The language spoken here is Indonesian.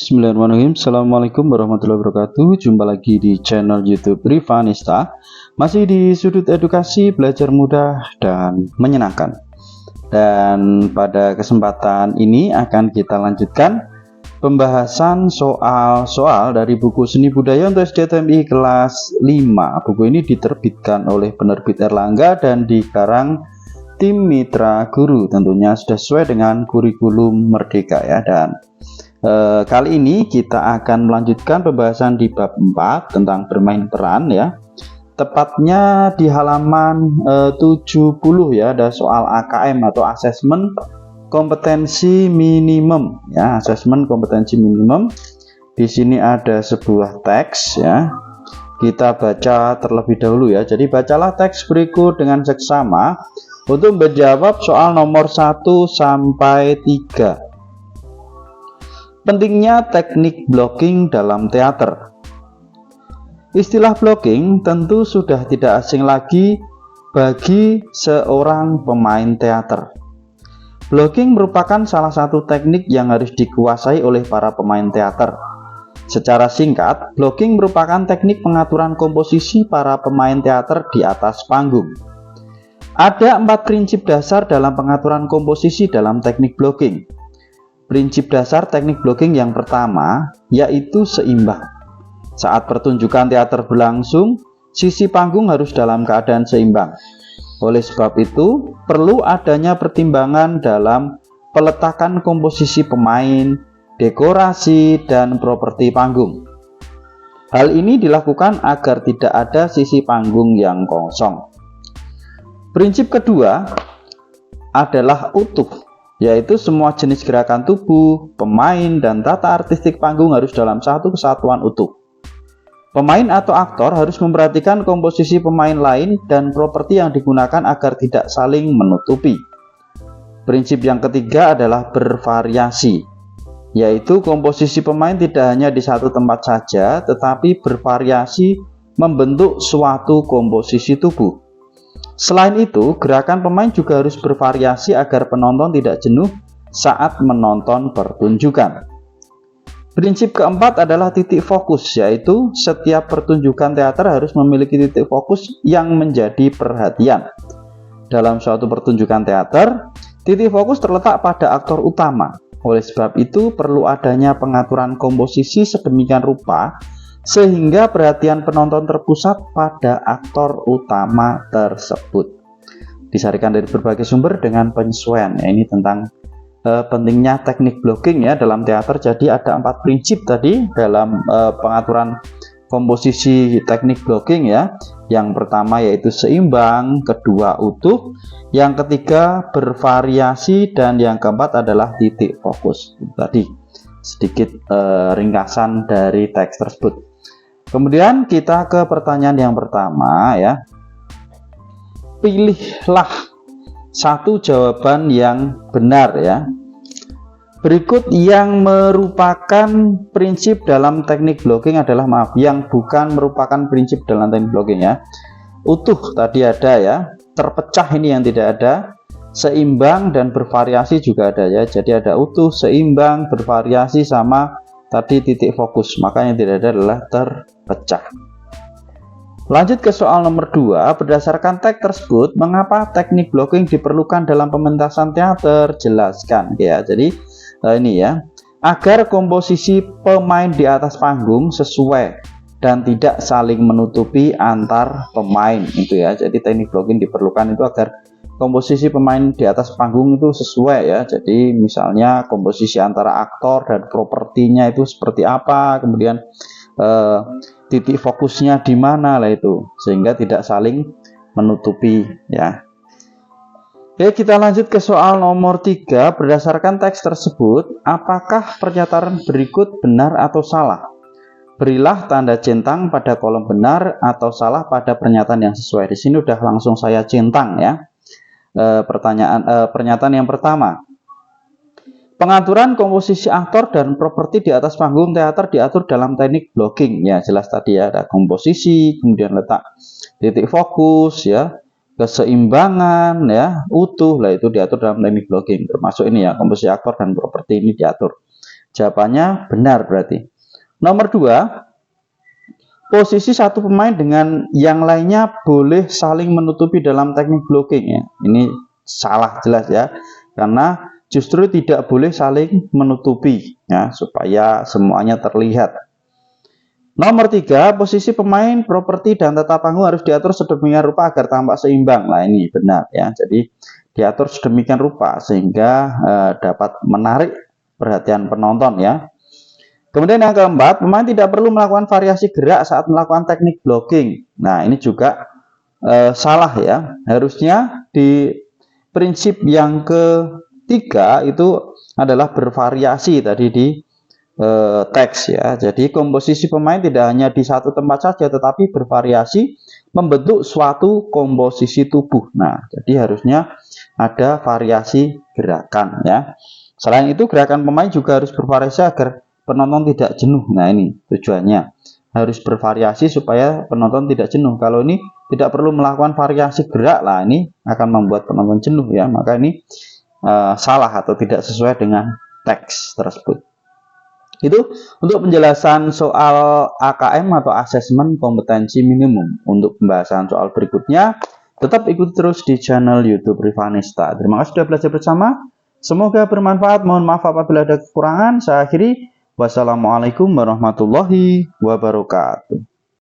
Bismillahirrahmanirrahim. Assalamualaikum warahmatullahi wabarakatuh. Jumpa lagi di channel YouTube Rivanista. Masih di sudut edukasi, belajar mudah dan menyenangkan. Dan pada kesempatan ini akan kita lanjutkan pembahasan soal-soal dari buku Seni Budaya untuk SD TMI kelas 5. Buku ini diterbitkan oleh penerbit Erlangga dan dikarang tim Mitra Guru. Tentunya sudah sesuai dengan kurikulum Merdeka ya. Dan kali ini kita akan melanjutkan pembahasan di bab 4 tentang bermain peran ya. Tepatnya di halaman 70 ya, ada soal AKM atau asesmen kompetensi minimum ya, asesmen kompetensi minimum. Di sini ada sebuah teks ya. Kita baca terlebih dahulu ya. Jadi bacalah teks berikut dengan seksama untuk menjawab soal nomor 1 sampai 3. Pentingnya teknik blocking dalam teater. Istilah blocking tentu sudah tidak asing lagi bagi seorang pemain teater. Blocking merupakan salah satu teknik yang harus dikuasai oleh para pemain teater. Secara singkat, blocking merupakan teknik pengaturan komposisi para pemain teater di atas panggung. Ada 4 prinsip dasar dalam pengaturan komposisi dalam teknik blocking. Prinsip dasar teknik blocking yang pertama yaitu seimbang. Saat pertunjukan teater berlangsung, sisi panggung harus dalam keadaan seimbang. Oleh sebab itu, perlu adanya pertimbangan dalam peletakan komposisi pemain, dekorasi, dan properti panggung. Hal ini dilakukan agar tidak ada sisi panggung yang kosong. Prinsip kedua adalah utuh, yaitu semua jenis gerakan tubuh, pemain, dan tata artistik panggung harus dalam satu kesatuan utuh. Pemain atau aktor harus memperhatikan komposisi pemain lain dan properti yang digunakan agar tidak saling menutupi. Prinsip yang ketiga adalah bervariasi, yaitu komposisi pemain tidak hanya di satu tempat saja, tetapi bervariasi membentuk suatu komposisi tubuh. Selain itu, gerakan pemain juga harus bervariasi agar penonton tidak jenuh saat menonton pertunjukan. Prinsip keempat adalah titik fokus, yaitu setiap pertunjukan teater harus memiliki titik fokus yang menjadi perhatian. Dalam suatu pertunjukan teater, titik fokus terletak pada aktor utama. Oleh sebab itu, perlu adanya pengaturan komposisi sedemikian rupa sehingga perhatian penonton terpusat pada aktor utama tersebut. Disarikan dari berbagai sumber dengan penyesuaian ya, ini tentang pentingnya teknik blocking ya dalam teater. Jadi ada 4 prinsip tadi dalam pengaturan komposisi teknik blocking ya. Yang pertama yaitu seimbang, kedua utuh, yang ketiga bervariasi, dan yang keempat adalah titik fokus. Tadi sedikit ringkasan dari teks tersebut. Kemudian kita ke pertanyaan yang pertama ya. Pilihlah satu jawaban yang benar ya. Berikut yang merupakan prinsip dalam teknik blocking adalah yang bukan merupakan prinsip dalam teknik blocking ya. Utuh tadi ada ya, terpecah ini yang tidak ada, seimbang dan bervariasi juga ada ya. Jadi ada utuh, seimbang, bervariasi, sama tadi titik fokus, makanya tidak ada adalah terpecah. Lanjut ke soal nomor 2. Berdasarkan teks tersebut, mengapa teknik blocking diperlukan dalam pementasan teater? Jelaskan ya. Jadi ini ya, agar komposisi pemain di atas panggung sesuai dan tidak saling menutupi antar pemain itu ya. Jadi teknik blocking diperlukan itu agar komposisi pemain di atas panggung itu sesuai ya. Jadi misalnya komposisi antara aktor dan propertinya itu seperti apa, kemudian titik fokusnya di mana lah itu, sehingga tidak saling menutupi ya. Oke, kita lanjut ke soal nomor 3. Berdasarkan teks tersebut, apakah pernyataan berikut benar atau salah? Berilah tanda centang pada kolom benar atau salah pada pernyataan yang sesuai. Di sini udah langsung saya centang ya. Pernyataan yang pertama, pengaturan komposisi aktor dan properti di atas panggung teater diatur dalam teknik blocking ya. Jelas tadi ya, ada komposisi, kemudian letak titik fokus ya, keseimbangan ya, utuh lah, itu diatur dalam teknik blocking, termasuk ini ya, komposisi aktor dan properti ini diatur. Jawabannya benar berarti. Nomor 2, posisi satu pemain dengan yang lainnya boleh saling menutupi dalam teknik blocking ya. Ini salah jelas ya. Karena justru tidak boleh saling menutupi ya, supaya semuanya terlihat. Nomor 3, posisi pemain, properti dan tata panggung harus diatur sedemikian rupa agar tampak seimbang. Nah, ini benar ya. Jadi diatur sedemikian rupa sehingga dapat menarik perhatian penonton ya. Kemudian yang keempat, pemain tidak perlu melakukan variasi gerak saat melakukan teknik blocking. Nah, ini juga salah ya. Harusnya di prinsip yang ketiga itu adalah bervariasi tadi di teks ya. Jadi komposisi pemain tidak hanya di satu tempat saja, tetapi bervariasi membentuk suatu komposisi tubuh. Nah, jadi harusnya ada variasi gerakan ya. Selain itu, gerakan pemain juga harus bervariasi agar penonton tidak jenuh. Nah, ini tujuannya harus bervariasi supaya penonton tidak jenuh. Kalau ini tidak perlu melakukan variasi gerak, lah ini akan membuat penonton jenuh ya. Maka ini salah atau tidak sesuai dengan teks tersebut. Itu untuk penjelasan soal AKM atau asesmen kompetensi minimum. Untuk pembahasan soal berikutnya, tetap ikuti terus di channel YouTube Rivanista. Terima kasih sudah belajar bersama. Semoga bermanfaat. Mohon maaf apabila ada kekurangan. Saya akhiri. Wassalamualaikum warahmatullahi wabarakatuh.